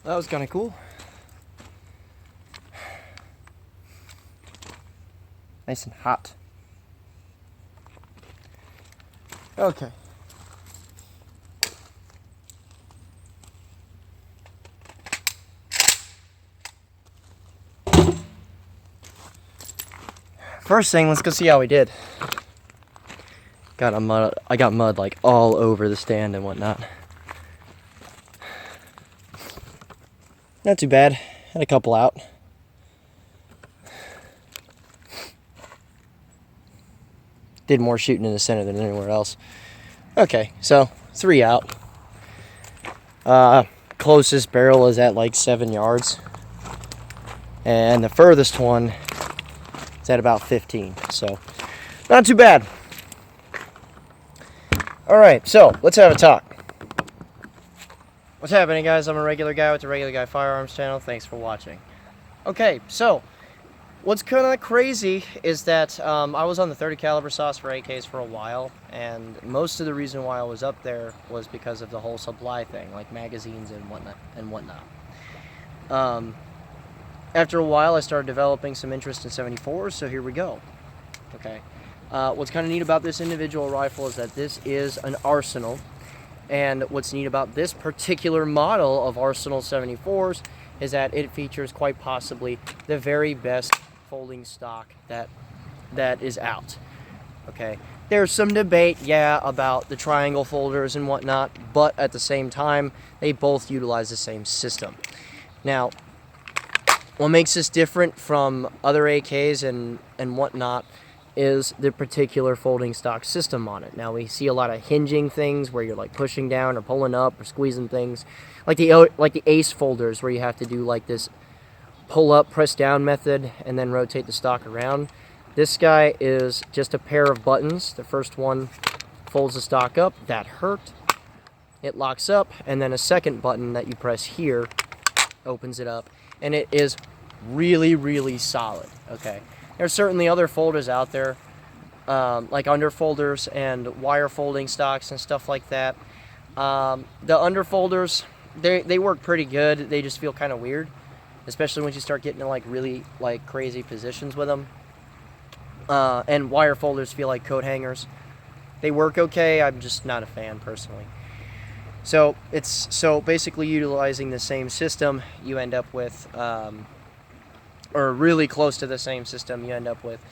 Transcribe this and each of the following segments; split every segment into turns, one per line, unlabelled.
That was kind of cool. Nice and hot. Okay. First thing, let's go see how we did. I got mud like all over the stand and whatnot. Not too bad. Had a couple out. Did more shooting in the center than anywhere else. Okay, so 3 out. Closest barrel is at like 7 yards. And the furthest one is at about 15. So, not too bad. Alright, so let's have a talk. What's happening, guys? I'm a regular guy with the Regular Guy Firearms channel. Thanks for watching. Okay, so what's kind of crazy is that I was on the 30 caliber sauce for AKs for a while, and most of the reason why I was up there was because of the whole supply thing, like magazines and whatnot. After a while, I started developing some interest in 74s, so here we go. Okay. What's kind of neat about this individual rifle is that this is an Arsenal. And what's neat about this particular model of Arsenal 74s is that it features quite possibly the very best folding stock that is out. Okay, there's some debate, yeah, about the triangle folders and whatnot, but at the same time, they both utilize the same system. Now, what makes this different from other AKs and whatnot is the particular folding stock system on it. Now we see a lot of hinging things where you're like pushing down or pulling up or squeezing things, like the Ace folders where you have to do like this pull up, press down method and then rotate the stock around. This guy is just a pair of buttons. The first one folds the stock up, that hurt. It locks up, and then a second button that you press here opens it up, and it is really, really solid. Okay. There's certainly other folders out there, like underfolders and wire folding stocks and stuff like that. The underfolders, they work pretty good. They just feel kind of weird, especially once you start getting to like really like crazy positions with them. And wire folders feel like coat hangers. They work okay. I'm just not a fan personally. So basically utilizing the same system, you end up with. Or really close to the same system, you end up with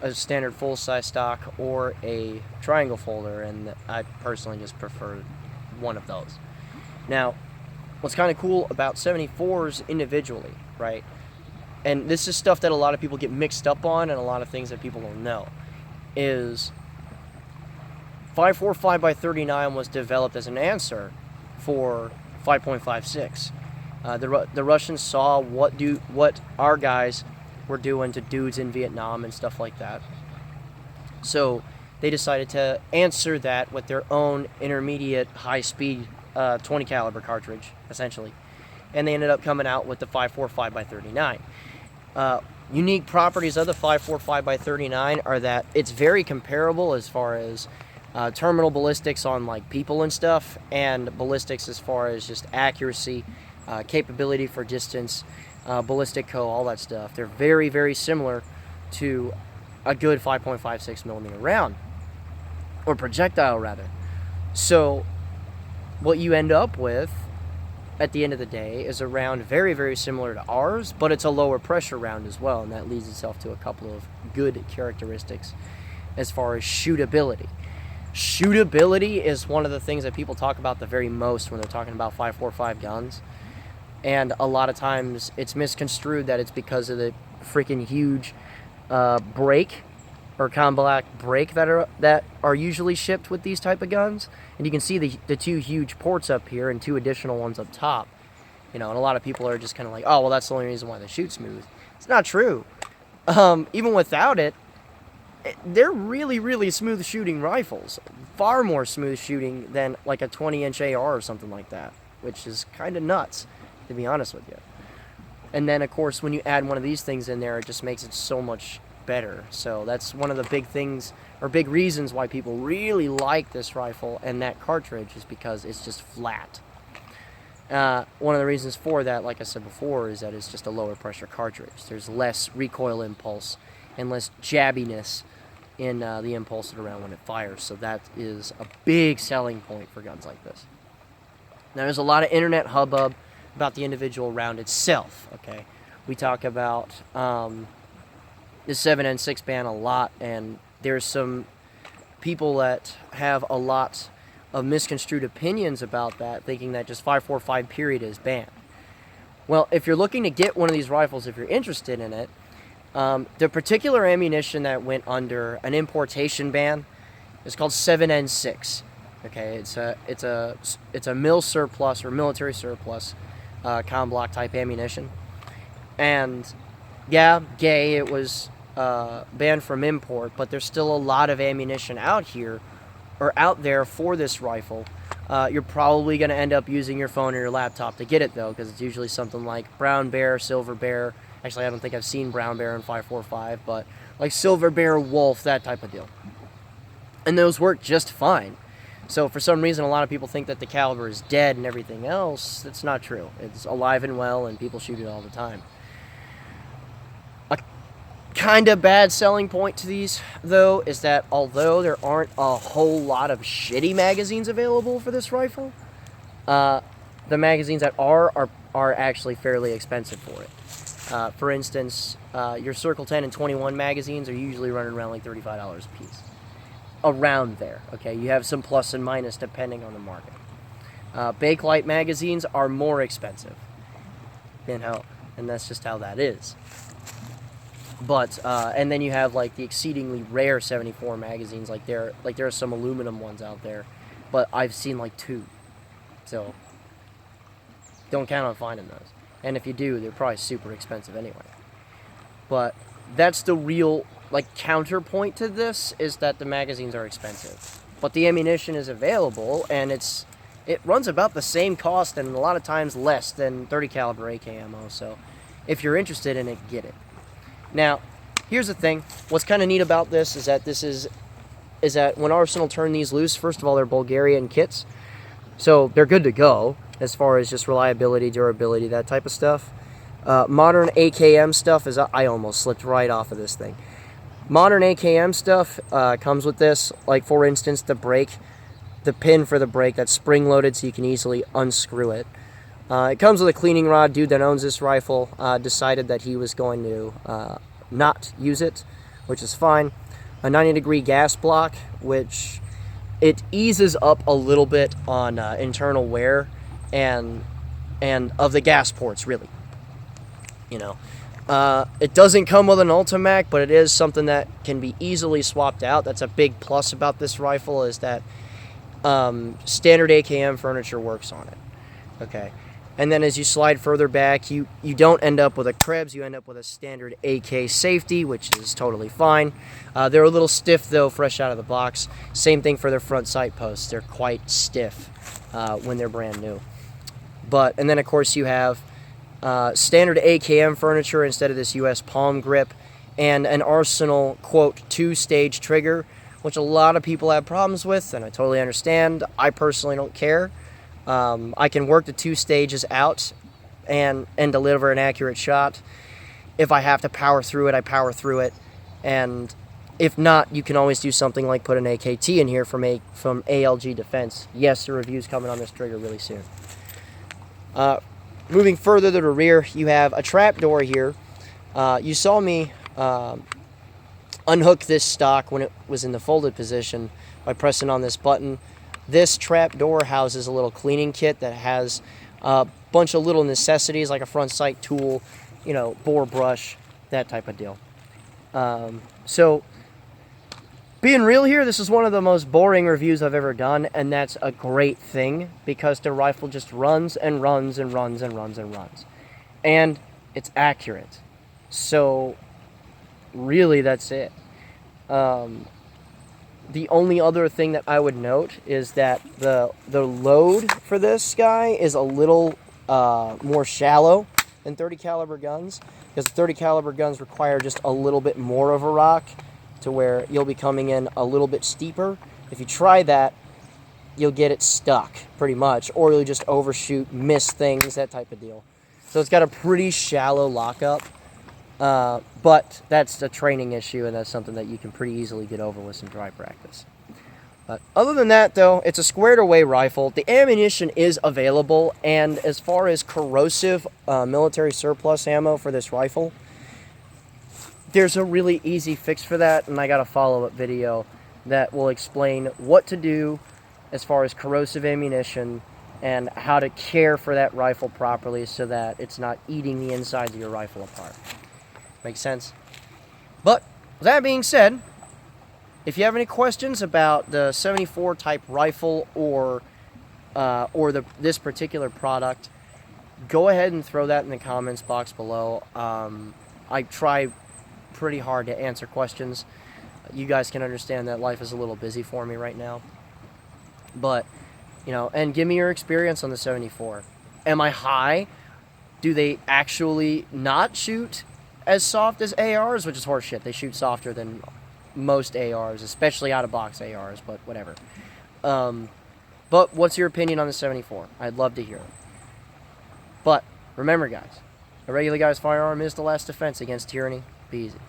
a standard full-size stock or a triangle folder, and I personally just prefer one of those. Now, what's kind of cool about 74s individually, right, and this is stuff that a lot of people get mixed up on and a lot of things that people don't know, is 5.45 by 39 was developed as an answer for 5.56. The Russians saw what our guys were doing to dudes in Vietnam and stuff like that. So they decided to answer that with their own intermediate high-speed 20 caliber cartridge, essentially. And they ended up coming out with the 5.45 by 39. Unique properties of the 5.45 by 39 are that it's very comparable as far as terminal ballistics on like people and stuff, and ballistics as far as just accuracy. Capability for distance, ballistic all that stuff. They're very, very similar to a good 5.56 millimeter round, or projectile rather. So what you end up with at the end of the day is a round very, very similar to ours, but it's a lower pressure round as well, and that leads itself to a couple of good characteristics as far as shootability. Shootability is one of the things that people talk about the very most when they're talking about 5.45 guns. And a lot of times it's misconstrued that it's because of the freaking huge brake or combat brake that are usually shipped with these type of guns. And you can see the two huge ports up here and two additional ones up top. You know, and a lot of people are just kind of like, oh, well, that's the only reason why they shoot smooth. It's not true. Even without it, they're really, really smooth shooting rifles. Far more smooth shooting than like a 20-inch AR or something like that, which is kind of nuts, to be honest with you. And then, of course, when you add one of these things in there, it just makes it so much better. So that's one of the big things, or big reasons why people really like this rifle and that cartridge, is because it's just flat. One of the reasons for that, like I said before, is that it's just a lower pressure cartridge. There's less recoil impulse and less jabbiness in the impulse around when it fires. So that is a big selling point for guns like this. Now, there's a lot of internet hubbub about the individual round itself. Okay, we talk about the 7N6 ban a lot, and there's some people that have a lot of misconstrued opinions about that, thinking that just 5.45 period is banned. Well, if you're looking to get one of these rifles, if you're interested in it, the particular ammunition that went under an importation ban is called 7N6. Okay, it's a mil surplus or military surplus com block type ammunition, and yeah, it was banned from import, but there's still a lot of ammunition out there for this rifle. You're probably going to end up using your phone or your laptop to get it, though, because it's usually something like Brown Bear, Silver Bear. Actually, I don't think I've seen Brown Bear in 5.45, but like Silver Bear, Wolf, that type of deal. And those work just fine. So for some reason, a lot of people think that the caliber is dead and everything else. That's not true. It's alive and well, and people shoot it all the time. A kind of bad selling point to these, though, is that although there aren't a whole lot of shitty magazines available for this rifle, the magazines that are actually fairly expensive for it. For instance, your Circle 10 and 21 magazines are usually running around like $35 a piece. Around there, okay? You have some plus and minus depending on the market. Bakelite magazines are more expensive, and that's just how that is. But and then you have like the exceedingly rare 74 magazines. Like there are some aluminum ones out there, but I've seen like 2, so don't count on finding those. And if you do, they're probably super expensive anyway. But that's the real counterpoint to this, is that the magazines are expensive, but the ammunition is available, and it runs about the same cost and a lot of times less than 30 caliber AK ammo. So if you're interested in it, get it. Now, here's the thing. What's kind of neat about this is that when Arsenal turned these loose, first of all, they're Bulgarian kits, so they're good to go as far as just reliability, durability, that type of stuff. Modern AKM stuff I almost slipped right off of this thing. Modern AKM stuff comes with this, like for instance the pin for the brake that's spring loaded so you can easily unscrew it. It comes with a cleaning rod. Dude that owns this rifle decided that he was going to not use it, which is fine. A 90-degree gas block, which it eases up a little bit on internal wear and of the gas ports, really. It doesn't come with an Ultimac, but it is something that can be easily swapped out. That's a big plus about this rifle, is that standard AKM furniture works on it. Okay, and then as you slide further back, you don't end up with a Krebs, you end up with a standard AK safety, which is totally fine. They're a little stiff, though, fresh out of the box. Same thing for their front sight posts. They're quite stiff when they're brand new. And then, of course, you have standard AKM furniture instead of this US palm grip, and an Arsenal, quote, 2-stage trigger, which a lot of people have problems with, and I totally understand. I personally don't care. I can work the 2 stages out and deliver an accurate shot. If I have to power through it, I power through it, and if not, you can always do something like put an AKT in here from ALG Defense. Yes, the review's coming on this trigger really soon. Moving further to the rear, you have a trap door here. You saw me unhook this stock when it was in the folded position by pressing on this button. This trap door houses a little cleaning kit that has a bunch of little necessities like a front sight tool, bore brush, that type of deal. So, being real here, this is one of the most boring reviews I've ever done, and that's a great thing, because the rifle just runs and runs and runs and runs and runs. And it's accurate. So, really, that's it. The only other thing that I would note is that the load for this guy is a little more shallow than 30 caliber guns, because 30 caliber guns require just a little bit more of a rock, to where you'll be coming in a little bit steeper. If you try that, you'll get it stuck pretty much, or you'll just overshoot, miss things, that type of deal. So it's got a pretty shallow lockup, but that's a training issue, and that's something that you can pretty easily get over with some dry practice. Other than that, though, it's a squared away rifle. The ammunition is available, and as far as corrosive military surplus ammo for this rifle, there's a really easy fix for that, and I got a follow-up video that will explain what to do as far as corrosive ammunition and how to care for that rifle properly so that it's not eating the insides of your rifle apart. Makes sense? But with that being said, if you have any questions about the 74 type rifle or this particular product, go ahead and throw that in the comments box below. I try pretty hard to answer questions. You guys can understand that life is a little busy for me right now. But, you know, and give me your experience on the 74. Am I high? Do they actually not shoot as soft as ARs? Which is horseshit. They shoot softer than most ARs, especially out-of-box ARs, but whatever. But what's your opinion on the 74? I'd love to hear it. But remember, guys, a regular guy's firearm is the last defense against tyranny. Be easy.